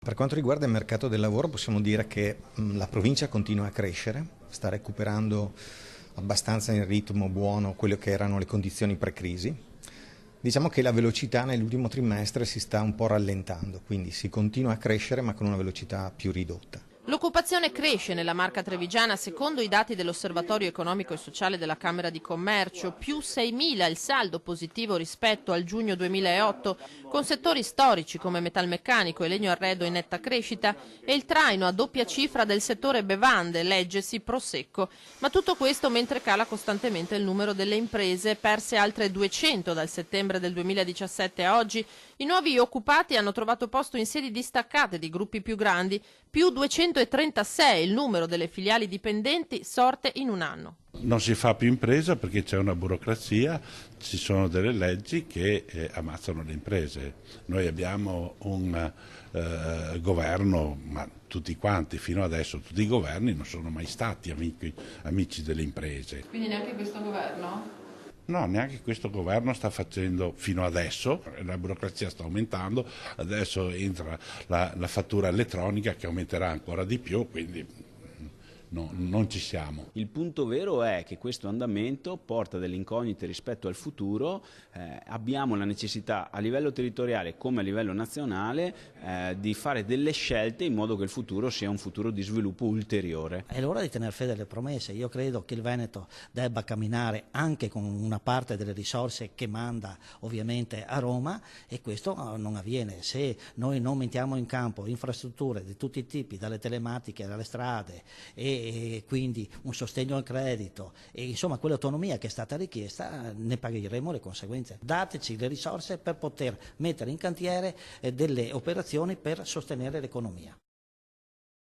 Per quanto riguarda il mercato del lavoro possiamo dire che la provincia continua a crescere, sta recuperando abbastanza in ritmo buono quello che erano le condizioni pre-crisi. Diciamo che la velocità nell'ultimo trimestre si sta un po' rallentando, quindi si continua a crescere ma con una velocità più ridotta. L'occupazione cresce nella Marca Trevigiana secondo i dati dell'Osservatorio Economico e Sociale della Camera di Commercio, più 6.000 il saldo positivo rispetto al giugno 2008, con settori storici come metalmeccanico e legno arredo in netta crescita e il traino a doppia cifra del settore bevande, leggesi, prosecco. Ma tutto questo mentre cala costantemente il numero delle imprese, perse altre 200 dal settembre del 2017 a oggi. I nuovi occupati hanno trovato posto in sedi distaccate di gruppi più grandi, più 236 il numero delle filiali dipendenti sorte in un anno. Non si fa più impresa perché c'è una burocrazia, ci sono delle leggi che ammazzano le imprese. Noi abbiamo un governo, ma tutti quanti fino adesso, tutti i governi non sono mai stati amici delle imprese. Quindi neanche questo governo? No, neanche questo governo sta facendo fino adesso, la burocrazia sta aumentando, adesso entra la fattura elettronica che aumenterà ancora di più, quindi no, non ci siamo. Il punto vero è che questo andamento porta delle incognite rispetto al futuro, abbiamo la necessità a livello territoriale come a livello nazionale di fare delle scelte in modo che il futuro sia un futuro di sviluppo ulteriore. È l'ora di tenere fede alle promesse. Io credo che il Veneto debba camminare anche con una parte delle risorse che manda ovviamente a Roma, e questo non avviene se noi non mettiamo in campo infrastrutture di tutti i tipi, dalle telematiche alle strade, e quindi un sostegno al credito e insomma quell'autonomia che è stata richiesta, ne pagheremo le conseguenze. Dateci le risorse per poter mettere in cantiere delle operazioni per sostenere l'economia.